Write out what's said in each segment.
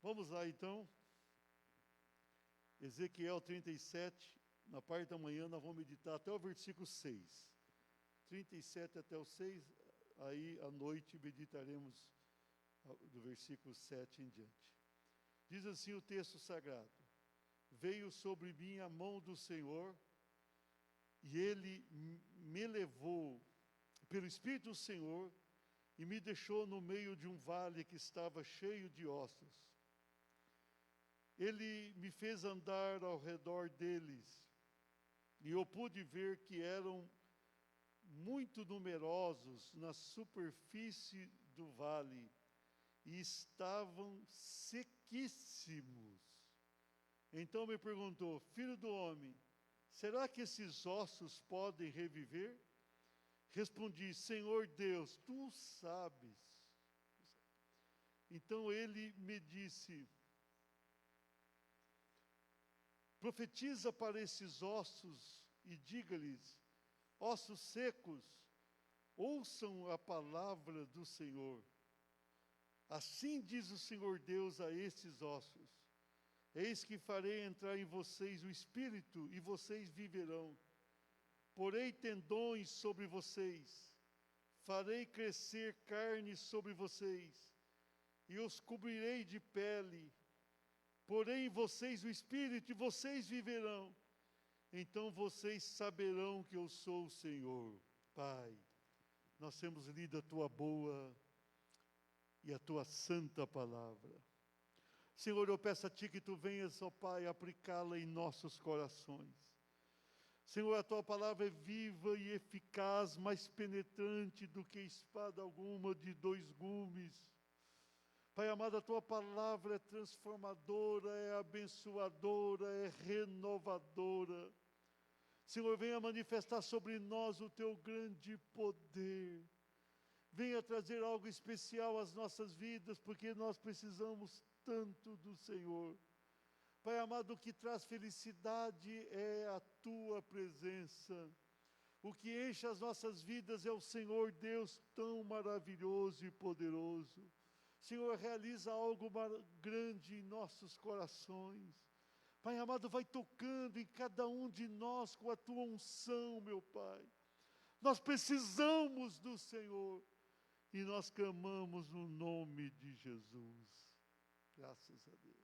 Vamos lá então, Ezequiel 37, na parte da manhã nós vamos meditar até o versículo 6. 37 até o 6, aí à noite meditaremos do versículo 7 em diante. Diz assim o texto sagrado: Veio sobre mim a mão do Senhor, e Ele me levou pelo Espírito do Senhor, e me deixou no meio de um vale que estava cheio de ossos. Ele me fez andar ao redor deles, e eu pude ver que eram muito numerosos na superfície do vale, e estavam sequíssimos. Então me perguntou: Filho do homem, será que esses ossos podem reviver? Respondi: Senhor Deus, tu sabes. Então ele me disse: Profetiza para esses ossos e diga-lhes: ossos secos, ouçam a palavra do Senhor. Assim diz o Senhor Deus a estes ossos: Eis que farei entrar em vocês o Espírito, e vocês viverão. Porei tendões sobre vocês, farei crescer carne sobre vocês, e os cobrirei de pele. Porei em vocês o Espírito, e vocês viverão. Então vocês saberão que eu sou o Senhor. Pai, nós temos lido a Tua boa e a Tua santa palavra. Senhor, eu peço a Ti que Tu venhas, ó Pai, aplicá-la em nossos corações. Senhor, a Tua palavra é viva e eficaz, mais penetrante do que espada alguma de dois gumes. Pai amado, a Tua palavra é transformadora, é abençoadora, é renovadora. Senhor, venha manifestar sobre nós o Teu grande poder. Venha trazer algo especial às nossas vidas, porque nós precisamos tanto do Senhor. Pai amado, o que traz felicidade é a Tua presença. O que enche as nossas vidas é o Senhor Deus tão maravilhoso e poderoso. Senhor, realiza algo grande em nossos corações. Pai amado, vai tocando em cada um de nós com a Tua unção, meu Pai. Nós precisamos do Senhor e nós clamamos no nome de Jesus. Graças a Deus.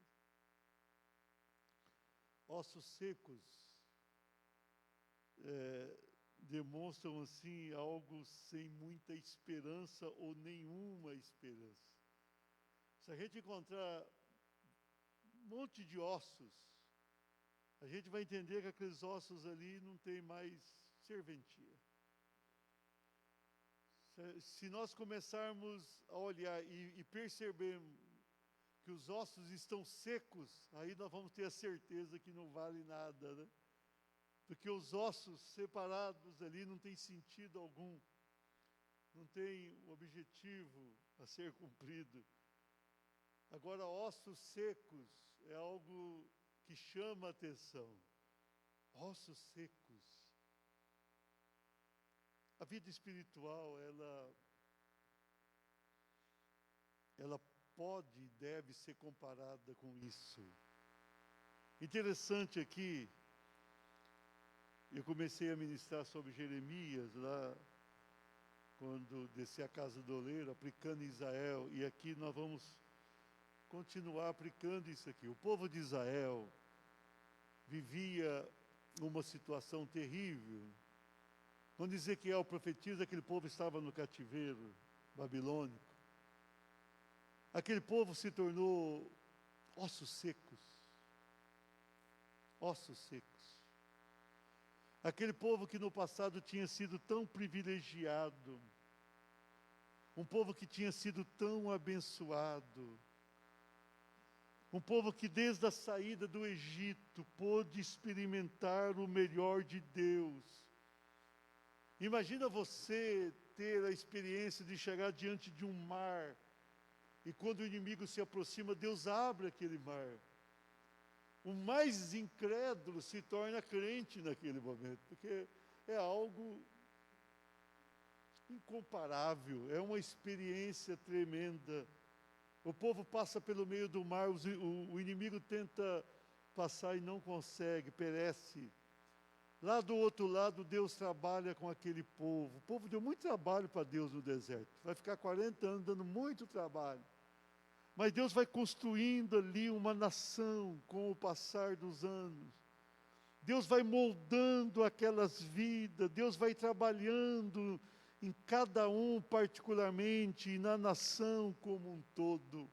Ossos secos demonstram assim algo sem muita esperança ou nenhuma esperança. Se a gente encontrar um monte de ossos, a gente vai entender que aqueles ossos ali não tem mais serventia. Se nós começarmos a olhar e percebermos que os ossos estão secos, aí nós vamos ter a certeza que não vale nada, né? Porque os ossos separados ali não tem sentido algum, não tem um objetivo a ser cumprido. Agora, ossos secos é algo que chama a atenção. Ossos secos. A vida espiritual, ela pode e deve ser comparada com isso. Interessante aqui, eu comecei a ministrar sobre Jeremias lá, quando desci a casa do oleiro, aplicando em Israel, e aqui nós vamos continuar aplicando isso aqui. O povo de Israel vivia uma situação terrível. Quando Ezequiel profetiza, aquele povo estava no cativeiro babilônico. Aquele povo se tornou ossos secos. Ossos secos. Aquele povo que no passado tinha sido tão privilegiado. Um povo que tinha sido tão abençoado. Um povo que desde a saída do Egito pôde experimentar o melhor de Deus. Imagina você ter a experiência de chegar diante de um mar, e quando o inimigo se aproxima, Deus abre aquele mar. O mais incrédulo se torna crente naquele momento, porque é algo incomparável, é uma experiência tremenda. O povo passa pelo meio do mar, o inimigo tenta passar e não consegue, perece. Lá do outro lado, Deus trabalha com aquele povo. O povo deu muito trabalho para Deus no deserto. Vai ficar 40 anos dando muito trabalho. Mas Deus vai construindo ali uma nação com o passar dos anos. Deus vai moldando aquelas vidas. Deus vai trabalhando em cada um particularmente e na nação como um todo.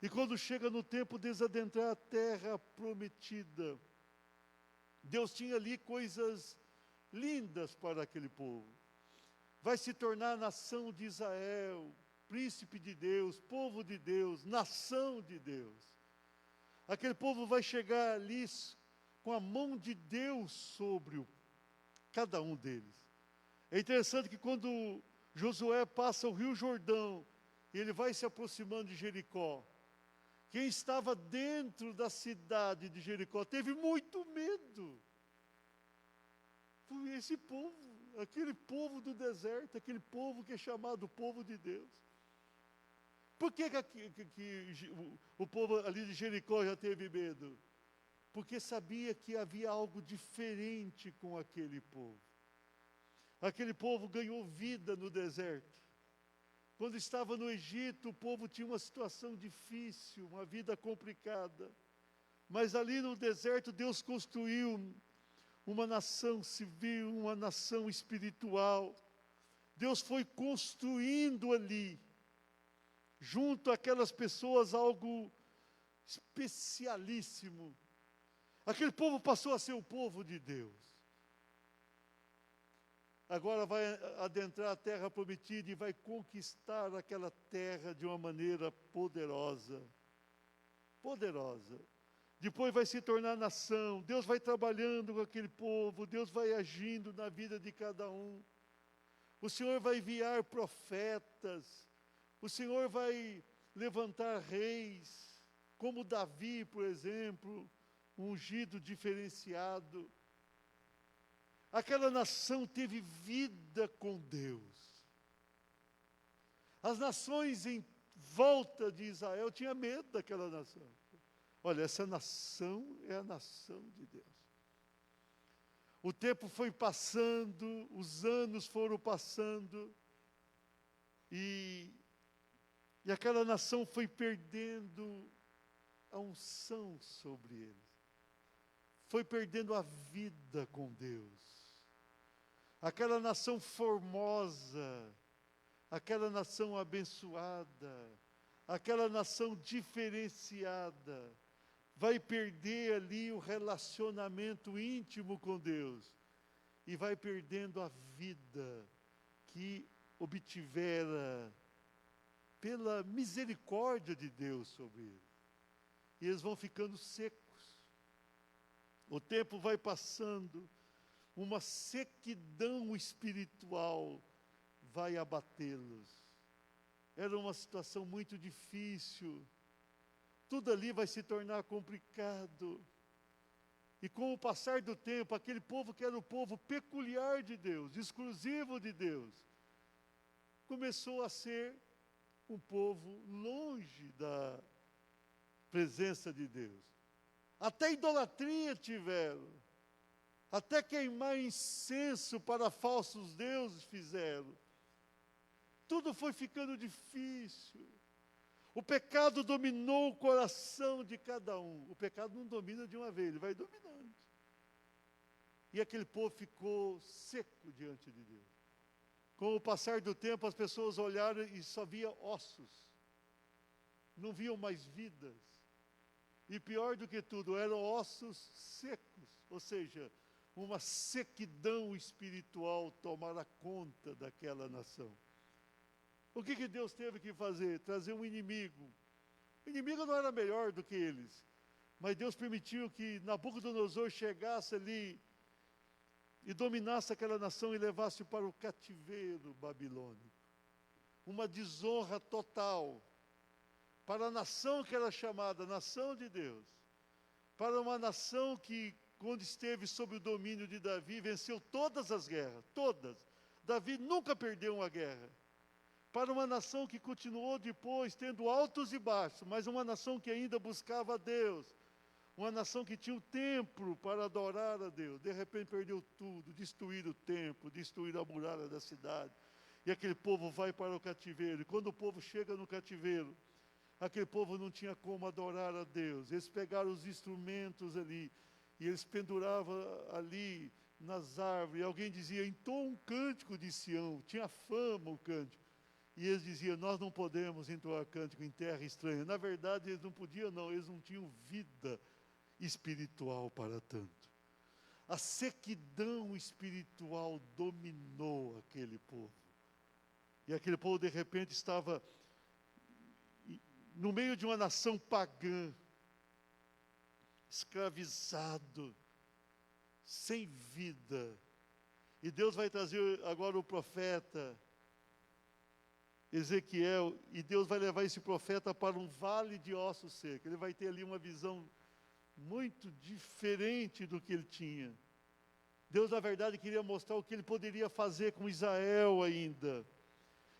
E quando chega no tempo de adentrar a terra prometida, Deus tinha ali coisas lindas para aquele povo. Vai se tornar a nação de Israel, príncipe de Deus, povo de Deus, nação de Deus. Aquele povo vai chegar ali com a mão de Deus sobre cada um deles. É interessante que quando Josué passa o Rio Jordão, e ele vai se aproximando de Jericó, quem estava dentro da cidade de Jericó teve muito medo. Foi esse povo, aquele povo do deserto, aquele povo que é chamado povo de Deus. Por que o povo ali de Jericó já teve medo? Porque sabia que havia algo diferente com aquele povo. Aquele povo ganhou vida no deserto. Quando estava no Egito, o povo tinha uma situação difícil, uma vida complicada. Mas ali no deserto, Deus construiu uma nação civil, uma nação espiritual. Deus foi construindo ali, junto àquelas pessoas, algo especialíssimo. Aquele povo passou a ser o povo de Deus. Agora vai adentrar a terra prometida e vai conquistar aquela terra de uma maneira poderosa. Poderosa. Depois vai se tornar nação. Deus vai trabalhando com aquele povo. Deus vai agindo na vida de cada um. O Senhor vai enviar profetas. O Senhor vai levantar reis, como Davi, por exemplo, um ungido diferenciado. Aquela nação teve vida com Deus. As nações em volta de Israel tinham medo daquela nação. Olha, essa nação é a nação de Deus. O tempo foi passando, os anos foram passando, e aquela nação foi perdendo a unção sobre eles. Foi perdendo a vida com Deus. Aquela nação formosa, aquela nação abençoada, aquela nação diferenciada, vai perder ali o relacionamento íntimo com Deus e vai perdendo a vida que obtivera pela misericórdia de Deus sobre eles. E eles vão ficando secos. O tempo vai passando, uma sequidão espiritual vai abatê-los. Era uma situação muito difícil. Tudo ali vai se tornar complicado. E com o passar do tempo, aquele povo que era o povo peculiar de Deus, exclusivo de Deus, começou a ser um povo longe da presença de Deus. Até idolatria tiveram. Até queimar incenso para falsos deuses fizeram. Tudo foi ficando difícil. O pecado dominou o coração de cada um. O pecado não domina de uma vez, ele vai dominando. E aquele povo ficou seco diante de Deus. Com o passar do tempo, as pessoas olharam e só via ossos. Não viam mais vidas. E pior do que tudo, eram ossos secos. Ou seja, uma sequidão espiritual tomara conta daquela nação. O que Deus teve que fazer? Trazer um inimigo. O inimigo não era melhor do que eles. Mas Deus permitiu que Nabucodonosor chegasse ali e dominasse aquela nação e levasse para o cativeiro babilônico. Uma desonra total para a nação que era chamada nação de Deus. Para uma nação que, quando esteve sob o domínio de Davi, venceu todas as guerras, todas. Davi nunca perdeu uma guerra. para uma nação que continuou depois tendo altos e baixos, mas uma nação que ainda buscava a Deus, uma nação que tinha o templo para adorar a Deus. De repente perdeu tudo, destruíram o templo, destruíram a muralha da cidade. E aquele povo vai para o cativeiro. E quando o povo chega no cativeiro, aquele povo não tinha como adorar a Deus. Eles pegaram os instrumentos ali, e eles penduravam ali nas árvores. E alguém dizia, entoa um cântico de Sião. Tinha fama o cântico. E eles diziam, nós não podemos entoar cântico em terra estranha. Na verdade, eles não podiam não, eles não tinham vida espiritual para tanto. A sequidão espiritual dominou aquele povo. E aquele povo, de repente, estava no meio de uma nação pagã, escravizado, sem vida. E Deus vai trazer agora o profeta Ezequiel, e Deus vai levar esse profeta para um vale de ossos secos. Ele vai ter ali uma visão muito diferente do que ele tinha. Deus, na verdade, queria mostrar o que ele poderia fazer com Israel ainda.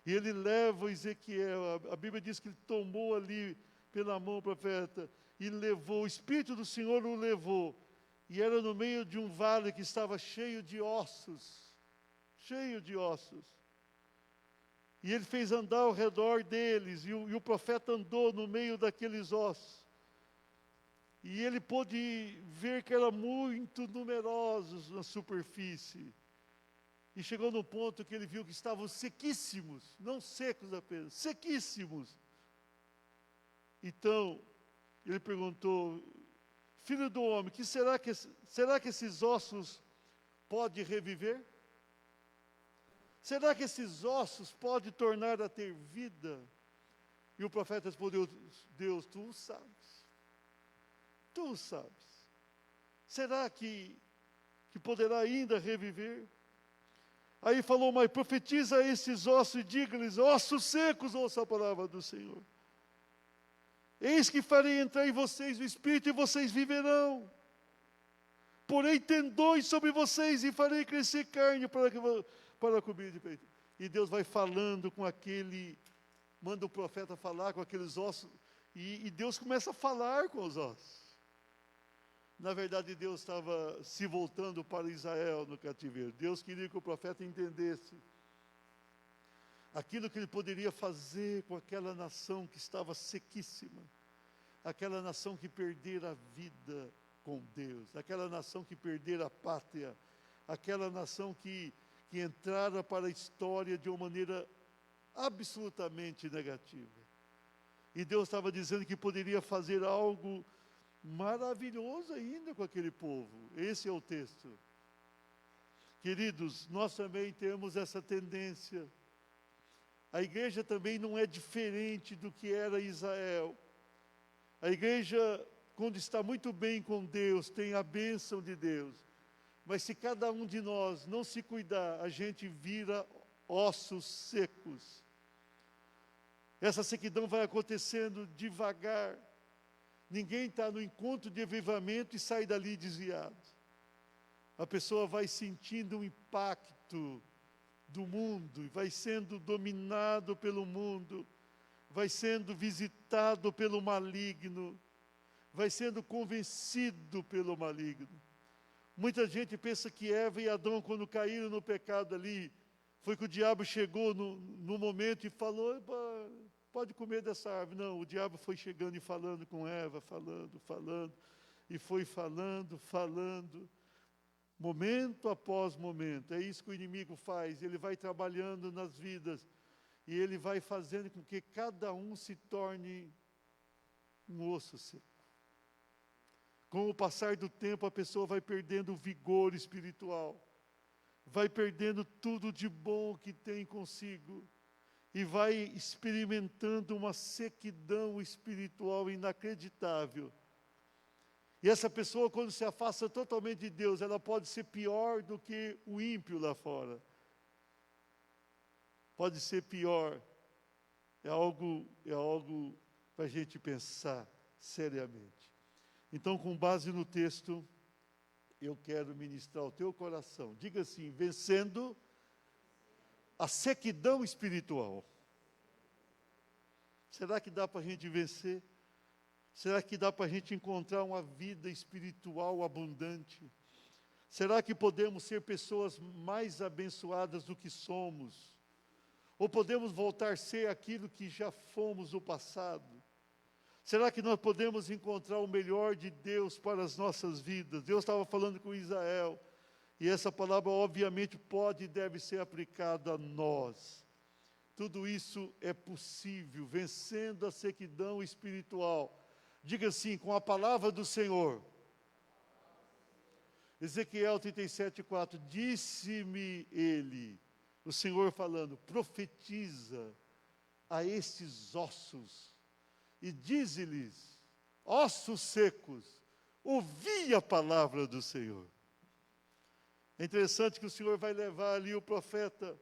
E ele leva Ezequiel, a Bíblia diz que ele tomou ali pela mão o profeta, e levou, o Espírito do Senhor o levou, e era no meio de um vale que estava cheio de ossos, e ele fez andar ao redor deles, e o profeta andou no meio daqueles ossos, e ele pôde ver que eram muito numerosos na superfície, e chegou no ponto que ele viu que estavam sequíssimos, não secos apenas, sequíssimos. Então, ele perguntou, filho do homem, será que esses ossos podem reviver? Será que esses ossos podem tornar a ter vida? E o profeta respondeu, Deus, tu o sabes. Tu o sabes. Será que poderá ainda reviver? Aí falou, mas profetiza a esses ossos e diga-lhes, ossos secos, ouça a palavra do Senhor. Eis que farei entrar em vocês o Espírito e vocês viverão. Porém tendões sobre vocês e farei crescer carne para cobrir de peito. E Deus vai falando com aquele, manda o profeta falar com aqueles ossos, e Deus começa a falar com os ossos. Na verdade, Deus estava se voltando para Israel no cativeiro. Deus queria que o profeta entendesse aquilo que ele poderia fazer com aquela nação que estava sequíssima, aquela nação que perdera a vida com Deus, aquela nação que perdera a pátria, aquela nação que entrara para a história de uma maneira absolutamente negativa. E Deus estava dizendo que poderia fazer algo maravilhoso ainda com aquele povo. Esse é o texto. Queridos, nós também temos essa tendência. A igreja também não é diferente do que era Israel. A igreja, quando está muito bem com Deus, tem a bênção de Deus. Mas se cada um de nós não se cuidar, a gente vira ossos secos. Essa sequidão vai acontecendo devagar. Ninguém está no encontro de avivamento e sai dali desviado. A pessoa vai sentindo o impacto do mundo, vai sendo dominado pelo mundo, vai sendo visitado pelo maligno, vai sendo convencido pelo maligno. Muita gente pensa que Eva e Adão, quando caíram no pecado ali, foi que o diabo chegou no momento e falou, pode comer dessa árvore. Não, o diabo foi chegando e falando com Eva, falando, e foi falando, momento após momento. É isso que o inimigo faz, ele vai trabalhando nas vidas, e ele vai fazendo com que cada um se torne um osso seco. Com o passar do tempo, a pessoa vai perdendo o vigor espiritual, vai perdendo tudo de bom que tem consigo, e vai experimentando uma sequidão espiritual inacreditável. E essa pessoa, quando se afasta totalmente de Deus, ela pode ser pior do que o ímpio lá fora. Pode ser pior. É algo para a gente pensar seriamente. Então, com base no texto, eu quero ministrar ao teu coração. Diga assim, vencendo a sequidão espiritual. Será que dá para a gente vencer? Será que dá para a gente encontrar uma vida espiritual abundante? Será que podemos ser pessoas mais abençoadas do que somos? Ou podemos voltar a ser aquilo que já fomos no passado? Será que nós podemos encontrar o melhor de Deus para as nossas vidas? Deus estava falando com Israel, e essa palavra obviamente pode e deve ser aplicada a nós. Tudo isso é possível, vencendo a sequidão espiritual. Diga assim, com a palavra do Senhor. Ezequiel 37:4, disse-me ele, o Senhor falando, profetiza a estes ossos, e dize-lhes, ossos secos, ouvi a palavra do Senhor. É interessante que o Senhor vai levar ali o profeta,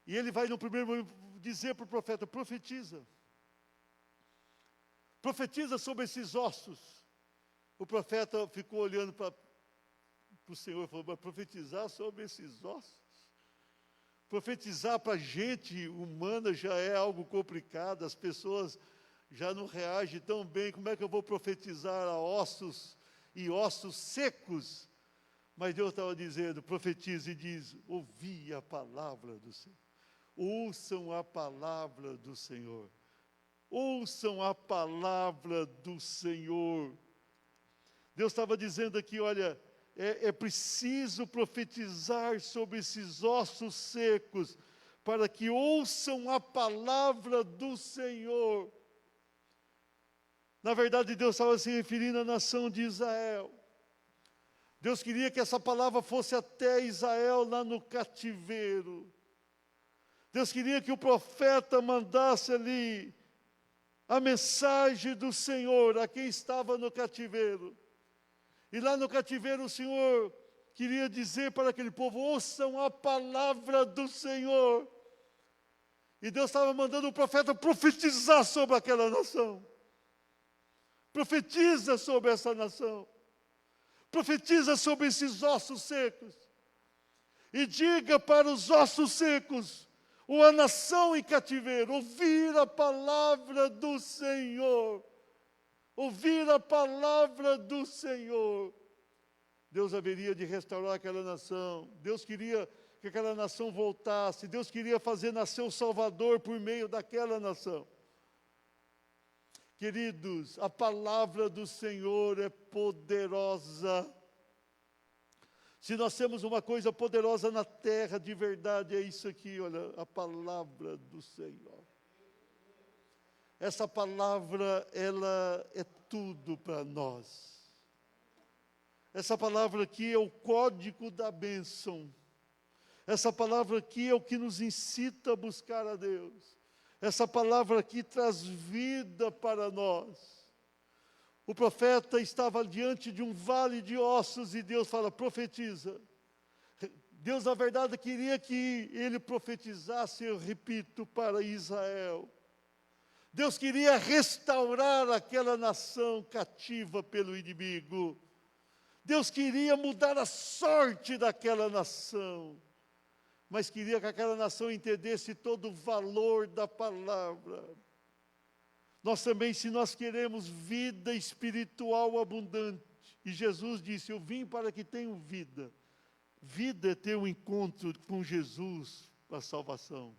e ele vai no primeiro momento dizer para o profeta, profetiza. Profetiza sobre esses ossos. O profeta ficou olhando para o Senhor e falou, mas profetizar sobre esses ossos? Profetizar para a gente humana já é algo complicado, as pessoas já não reagem tão bem, como é que eu vou profetizar a ossos e ossos secos? Mas Deus estava dizendo, profetiza e diz, ouvi a palavra do Senhor. Ouçam a palavra do Senhor. Ouçam a palavra do Senhor. Deus estava dizendo aqui, olha, é preciso profetizar sobre esses ossos secos, para que ouçam a palavra do Senhor. Na verdade, Deus estava se referindo à nação de Israel. Deus queria que essa palavra fosse até Israel, lá no cativeiro. Deus queria que o profeta mandasse ali a mensagem do Senhor a quem estava no cativeiro. E lá no cativeiro o Senhor queria dizer para aquele povo, ouçam a palavra do Senhor. E Deus estava mandando o profeta profetizar sobre aquela nação. Profetiza sobre essa nação. Profetiza sobre esses ossos secos. E diga para os ossos secos, a nação em cativeiro, ouvir a palavra do Senhor. Ouvir a palavra do Senhor. Deus haveria de restaurar aquela nação. Deus queria que aquela nação voltasse. Deus queria fazer nascer o Salvador por meio daquela nação. Queridos, a palavra do Senhor é poderosa. Se nós temos uma coisa poderosa na terra, de verdade, é isso aqui, olha, a palavra do Senhor. Essa palavra, ela é tudo para nós. Essa palavra aqui é o código da bênção. Essa palavra aqui é o que nos incita a buscar a Deus. Essa palavra aqui traz vida para nós. O profeta estava diante de um vale de ossos e Deus fala, profetiza. Deus, na verdade, queria que ele profetizasse, eu repito, para Israel. Deus queria restaurar aquela nação cativa pelo inimigo. Deus queria mudar a sorte daquela nação. Mas queria que aquela nação entendesse todo o valor da palavra. Nós também, se nós queremos vida espiritual abundante, e Jesus disse, eu vim para que tenham vida. Vida é ter um encontro com Jesus para a salvação.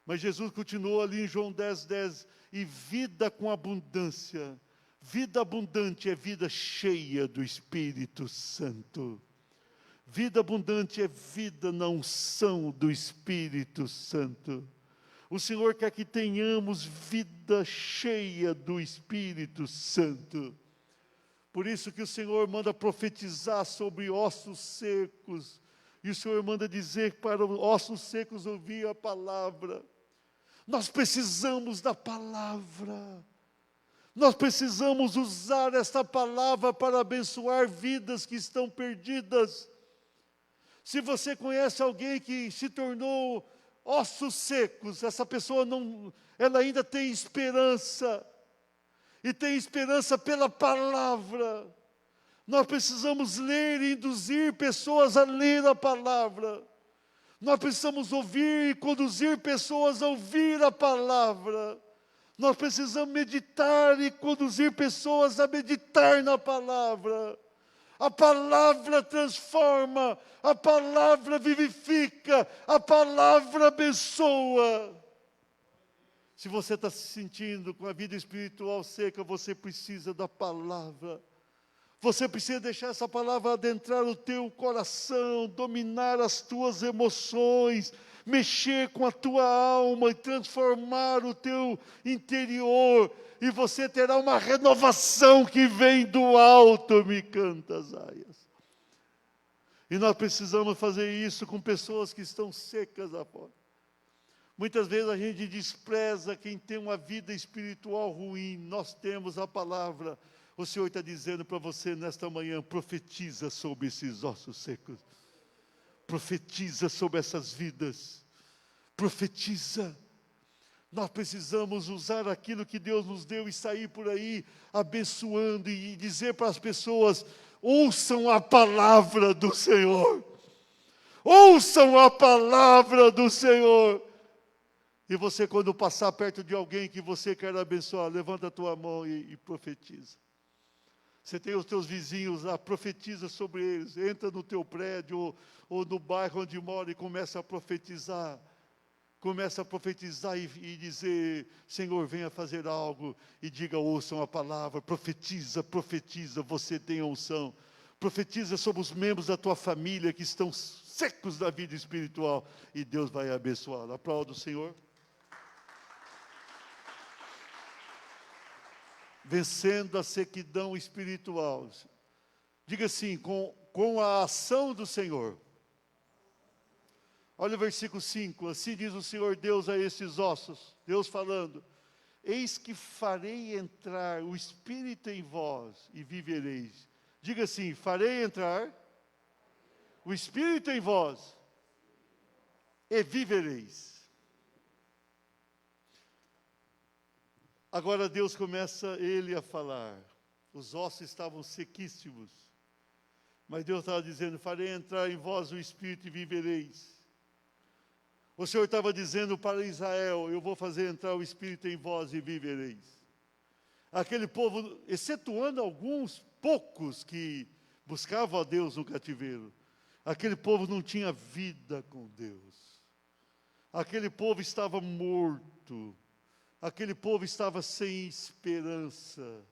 Mas Jesus continuou ali em João 10:10, e vida com abundância. Vida abundante é vida cheia do Espírito Santo. Vida abundante é vida na unção do Espírito Santo. O Senhor quer que tenhamos vida cheia do Espírito Santo. Por isso que o Senhor manda profetizar sobre ossos secos. E o Senhor manda dizer para os ossos secos ouvir a palavra. Nós precisamos da palavra. Nós precisamos usar esta palavra para abençoar vidas que estão perdidas. Se você conhece alguém que se tornou ossos secos, essa pessoa ela ainda tem esperança. E tem esperança pela palavra. Nós precisamos ler e induzir pessoas a ler a palavra. Nós precisamos ouvir e conduzir pessoas a ouvir a palavra. Nós precisamos meditar e conduzir pessoas a meditar na palavra. A palavra transforma, a palavra vivifica, a palavra abençoa. Se você está se sentindo com a vida espiritual seca, você precisa da palavra. Você precisa deixar essa palavra adentrar o teu coração, dominar as tuas emoções, mexer com a tua alma e transformar o teu interior. E você terá uma renovação que vem do alto, me canta as aias. E nós precisamos fazer isso com pessoas que estão secas afora. Muitas vezes a gente despreza quem tem uma vida espiritual ruim. Nós temos a palavra. O Senhor está dizendo para você nesta manhã, profetiza sobre esses ossos secos. Profetiza sobre essas vidas. Profetiza. Nós precisamos usar aquilo que Deus nos deu e sair por aí abençoando e dizer para as pessoas, ouçam a palavra do Senhor. Ouçam a palavra do Senhor. E você, quando passar perto de alguém que você quer abençoar, levanta a tua mão e profetiza. Você tem os teus vizinhos lá, profetiza sobre eles. Entra no teu prédio ou no bairro onde mora e começa a profetizar. Começa a profetizar e dizer, Senhor, venha fazer algo. E diga, ouçam a palavra, profetiza, profetiza, você tem a unção. Profetiza sobre os membros da tua família que estão secos da vida espiritual. E Deus vai abençoá-los. Aplauda o Senhor. Vencendo a sequidão espiritual. Diga assim, com a ação do Senhor. Olha o versículo 5, assim diz o Senhor Deus a esses ossos, Deus falando, eis que farei entrar o Espírito em vós e vivereis. Diga assim, farei entrar o Espírito em vós e vivereis. Agora Deus começa ele a falar. Os ossos estavam sequíssimos. Mas Deus estava dizendo, farei entrar em vós o Espírito e vivereis. O Senhor estava dizendo para Israel, eu vou fazer entrar o Espírito em vós e vivereis. Aquele povo, excetuando alguns poucos que buscavam a Deus no cativeiro, aquele povo não tinha vida com Deus. Aquele povo estava morto. Aquele povo estava sem esperança.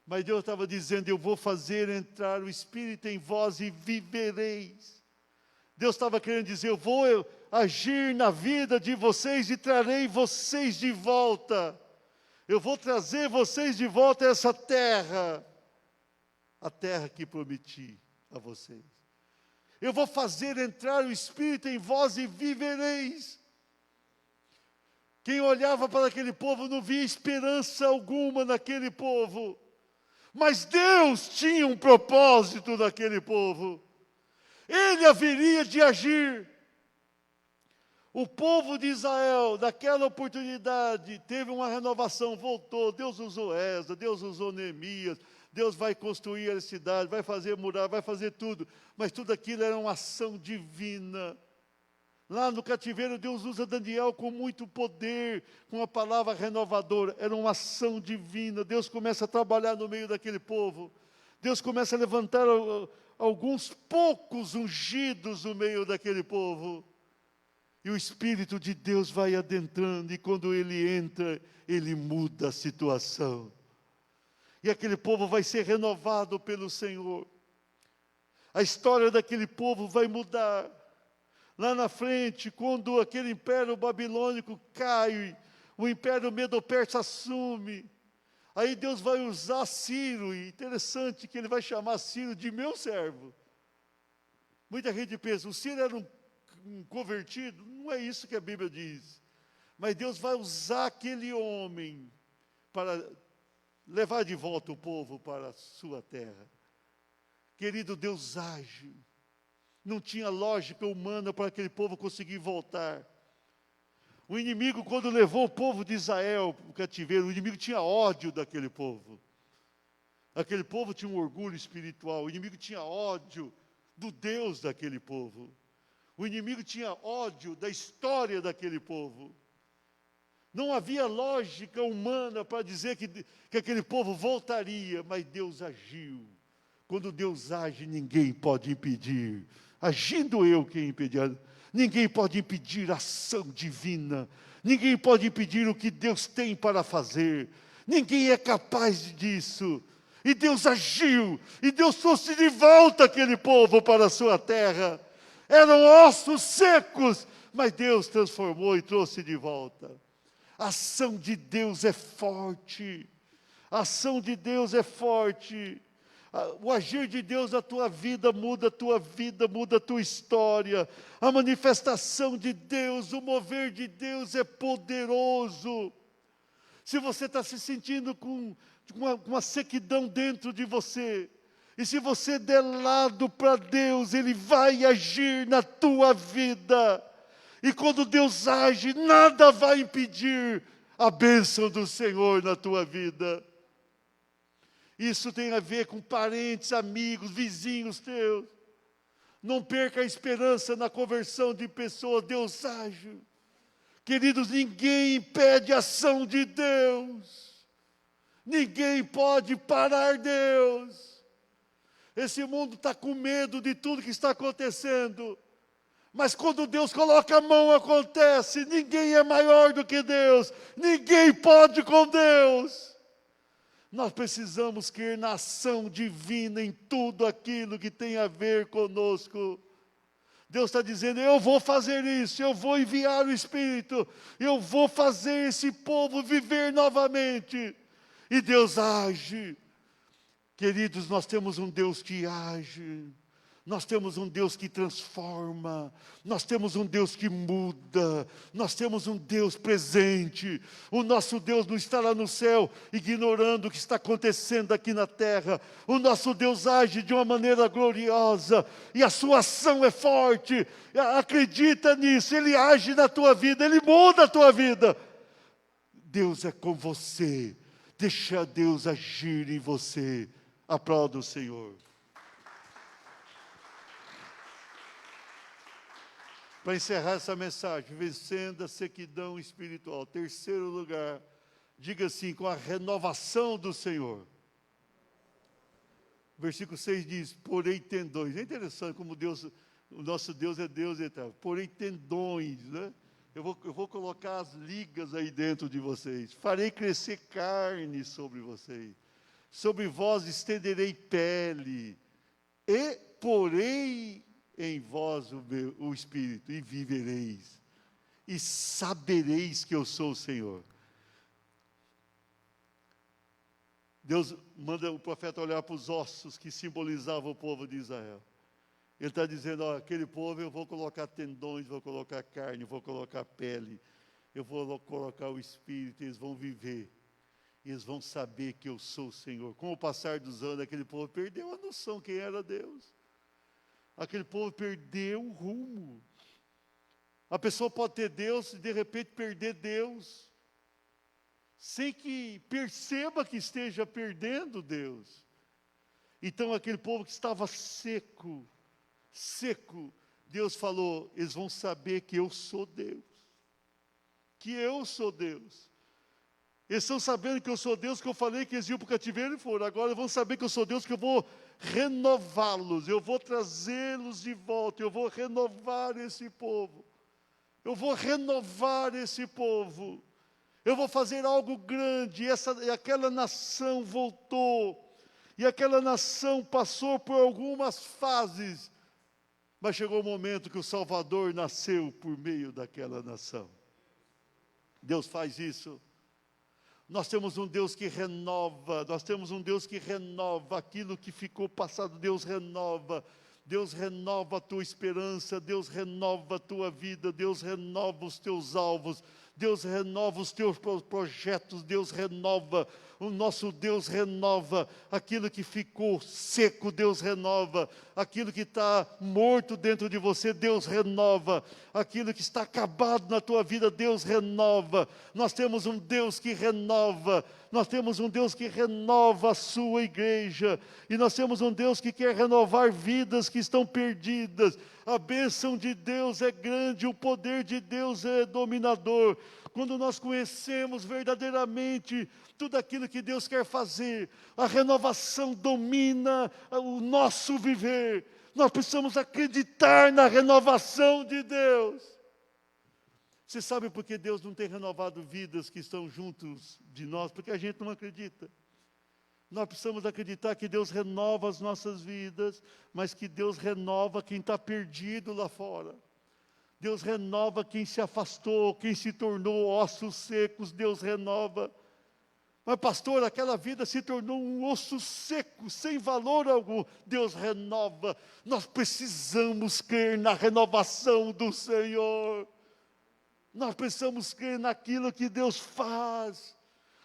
Mas Deus estava dizendo, eu vou fazer entrar o Espírito em vós e vivereis. Deus estava querendo dizer, eu vou agir na vida de vocês e trarei vocês de volta. Eu vou trazer vocês de volta a essa terra. A terra que prometi a vocês. Eu vou fazer entrar o Espírito em vós e vivereis. Quem olhava para aquele povo não via esperança alguma naquele povo. Mas Deus tinha um propósito naquele povo. Ele haveria de agir. O povo de Israel, naquela oportunidade, teve uma renovação, voltou. Deus usou Esdras, Deus usou Neemias. Deus vai construir a cidade, vai fazer muralha, vai fazer tudo. Mas tudo aquilo era uma ação divina. Lá no cativeiro, Deus usa Daniel com muito poder, com a palavra renovadora. Era uma ação divina. Deus começa a trabalhar no meio daquele povo. Deus começa a levantar alguns poucos ungidos no meio daquele povo. E o Espírito de Deus vai adentrando. E quando ele entra, ele muda a situação. E aquele povo vai ser renovado pelo Senhor. A história daquele povo vai mudar. Lá na frente, quando aquele império babilônico cai, o império medo-persa assume, aí Deus vai usar Ciro, e interessante que ele vai chamar Ciro de meu servo. Muita gente pensa, o Ciro era um convertido, não é isso que a Bíblia diz. Mas Deus vai usar aquele homem para levar de volta o povo para a sua terra. Querido, Deus age. Não tinha lógica humana para aquele povo conseguir voltar. O inimigo, quando levou o povo de Israel para o cativeiro, o inimigo tinha ódio daquele povo. Aquele povo tinha um orgulho espiritual. O inimigo tinha ódio do Deus daquele povo. O inimigo tinha ódio da história daquele povo. Não havia lógica humana para dizer que aquele povo voltaria, mas Deus agiu. Quando Deus age, ninguém pode impedir. Agindo eu, quem impedir? Ninguém pode impedir a ação divina. Ninguém pode impedir o que Deus tem para fazer. Ninguém é capaz disso. E Deus agiu, e Deus trouxe de volta aquele povo para a sua terra. Eram ossos secos, mas Deus transformou e trouxe de volta. A ação de Deus é forte. A ação de Deus é forte. O agir de Deus na tua vida, muda a tua história. A manifestação de Deus, o mover de Deus é poderoso. Se você está se sentindo com uma sequidão dentro de você, e se você der lado para Deus, Ele vai agir na tua vida. E quando Deus age, nada vai impedir a bênção do Senhor na tua vida. Isso tem a ver com parentes, amigos, vizinhos teus. Não perca a esperança na conversão de pessoas, Deus age. Queridos, ninguém impede a ação de Deus. Ninguém pode parar Deus. Esse mundo está com medo de tudo que está acontecendo. Mas quando Deus coloca a mão, acontece. Ninguém é maior do que Deus. Ninguém pode com Deus. Nós precisamos crer na ação divina em tudo aquilo que tem a ver conosco. Deus está dizendo, eu vou fazer isso, eu vou enviar o Espírito, eu vou fazer esse povo viver novamente. E Deus age. Queridos, nós temos um Deus que age. Nós temos um Deus que transforma, nós temos um Deus que muda, nós temos um Deus presente. O nosso Deus não está lá no céu, ignorando o que está acontecendo aqui na terra. O nosso Deus age de uma maneira gloriosa, e a sua ação é forte. Acredita nisso, Ele age na tua vida, Ele muda a tua vida. Deus é com você, deixa Deus agir em você. Aplauda o Senhor. Para encerrar essa mensagem, vencendo a sequidão espiritual. Terceiro lugar, diga assim, com a renovação do Senhor. Versículo 6 diz, porém tendões. É interessante como Deus, o nosso Deus é Deus eterno. Porém tendões, né? Eu vou colocar as ligas aí dentro de vocês. Farei crescer carne sobre vocês. Sobre vós estenderei pele. E porei em vós o Espírito, e vivereis, e sabereis que eu sou o Senhor. Deus manda o profeta olhar para os ossos que simbolizavam o povo de Israel. Ele está dizendo, ó, aquele povo eu vou colocar tendões, vou colocar carne, vou colocar pele, eu vou colocar o Espírito, eles vão viver, eles vão saber que eu sou o Senhor. Com o passar dos anos, aquele povo perdeu a noção quem era Deus. Aquele povo perdeu o rumo. A pessoa pode ter Deus e de repente perder Deus, sem que perceba que esteja perdendo Deus. Então aquele povo que estava seco, Deus falou, eles vão saber que eu sou Deus. Que eu sou Deus. Eles estão sabendo que eu sou Deus, que eu falei que eles iam para o cativeiro e foram. Agora vão saber que eu sou Deus, que eu vou renová-los, eu vou trazê-los de volta, eu vou renovar esse povo. Eu vou renovar esse povo. Eu vou fazer algo grande. E aquela nação voltou. E aquela nação passou por algumas fases. Mas chegou o momento que o Salvador nasceu por meio daquela nação. Deus faz isso. Nós temos um Deus que renova, nós temos um Deus que renova aquilo que ficou passado, Deus renova a tua esperança, Deus renova a tua vida, Deus renova os teus alvos, Deus renova os teus projetos, Deus renova, o nosso Deus renova aquilo que ficou seco, Deus renova, aquilo que está morto dentro de você, Deus renova, aquilo que está acabado na tua vida, Deus renova. Nós temos um Deus que renova, nós temos um Deus que renova a sua igreja, e nós temos um Deus que quer renovar vidas que estão perdidas. A bênção de Deus é grande, o poder de Deus é dominador. quando nós conhecemos verdadeiramente tudo aquilo que Deus quer fazer, a renovação domina o nosso viver. Nós precisamos acreditar na renovação de Deus. Você sabe por que Deus não tem renovado vidas que estão juntos de nós? Porque a gente não acredita. Nós precisamos acreditar que Deus renova as nossas vidas, mas que Deus renova quem está perdido lá fora. Deus renova quem se afastou, quem se tornou ossos secos, Deus renova. Mas pastor, aquela vida se tornou um osso seco, sem valor algum. Deus renova. Nós precisamos crer na renovação do Senhor. Nós precisamos crer naquilo que Deus faz.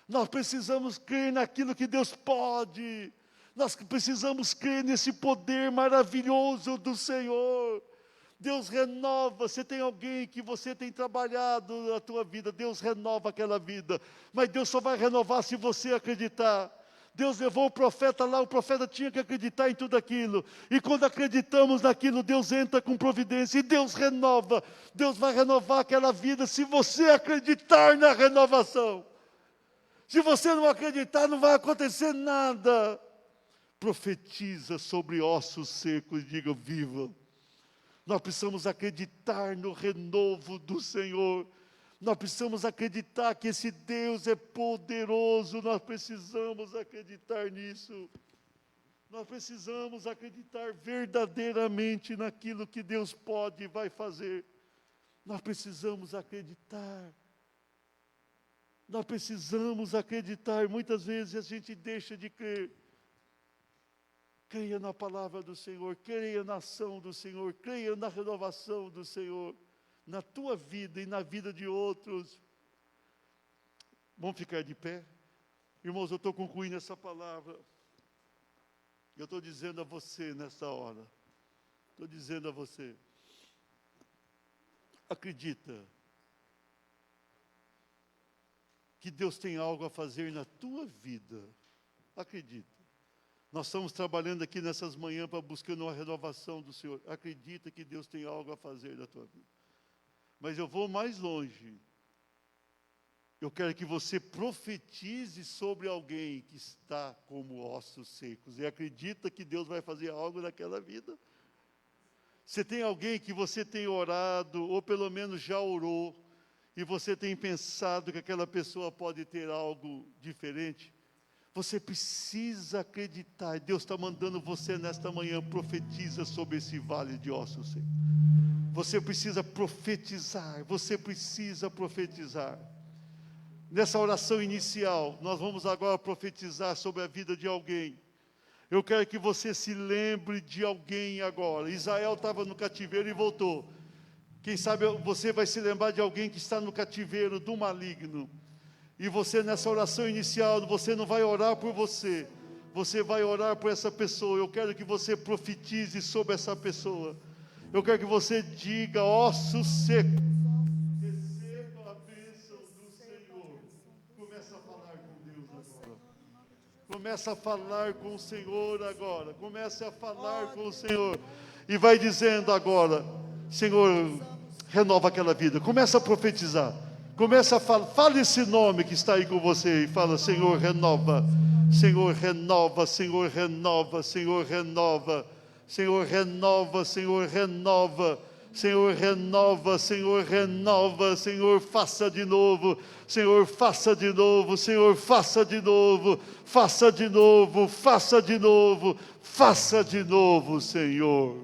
Nós precisamos crer naquilo que Deus pode. Nós precisamos crer nesse poder maravilhoso do Senhor. Deus renova. Você tem alguém que você tem trabalhado na tua vida, Deus renova aquela vida. Mas Deus só vai renovar se você acreditar. Deus levou o profeta lá, o profeta tinha que acreditar em tudo aquilo. E quando acreditamos naquilo, Deus entra com providência e Deus renova. Deus vai renovar aquela vida se você acreditar na renovação. Se você não acreditar, não vai acontecer nada. Profetiza sobre ossos secos e diga: viva. Nós precisamos acreditar no renovo do Senhor. Nós precisamos acreditar que esse Deus é poderoso. Nós precisamos acreditar nisso. Nós precisamos acreditar verdadeiramente naquilo que Deus pode e vai fazer. Nós precisamos acreditar. Nós precisamos acreditar. Muitas vezes a gente deixa de crer. Creia na palavra do Senhor, creia na ação do Senhor, creia na renovação do Senhor, na tua vida e na vida de outros. Vamos ficar de pé? Irmãos, eu estou concluindo essa palavra. Eu estou dizendo a você nessa hora. Estou dizendo a você. Acredita que Deus tem algo a fazer na tua vida. Acredita. Nós estamos trabalhando aqui nessas manhãs para buscar uma renovação do Senhor. Acredita que Deus tem algo a fazer na tua vida. Mas eu vou mais longe. Eu quero que você profetize sobre alguém que está como ossos secos. E acredita que Deus vai fazer algo naquela vida. Você tem alguém que você tem orado, ou pelo menos já orou, e você tem pensado que aquela pessoa pode ter algo diferente? Você precisa acreditar. Deus está mandando você nesta manhã, profetiza sobre esse vale de ossos secos. Você precisa profetizar, você precisa profetizar. Nessa oração inicial, nós vamos agora profetizar sobre a vida de alguém. Eu quero que você se lembre de alguém agora. Israel estava no cativeiro e voltou. Quem sabe você vai se lembrar de alguém que está no cativeiro do maligno. E você nessa oração inicial, você não vai orar por você. Você vai orar por essa pessoa. Eu quero que você profetize sobre essa pessoa. Eu quero que você diga: ossos secos, receba a bênção do Senhor. Começa a falar com Deus agora. Começa a falar com o Senhor agora. Começa a falar com o Senhor. E vai dizendo agora: Senhor, renova aquela vida. Começa a profetizar. Começa a falar. Fala esse nome que está aí com você. E fala: Senhor, renova. Senhor, renova. Senhor, renova. Senhor, renova. Senhor, renova, Senhor, renova, Senhor, renova, Senhor, renova, Senhor, faça de novo, Senhor, faça de novo, Senhor, faça de novo, faça de novo, faça de novo, faça de novo, Senhor.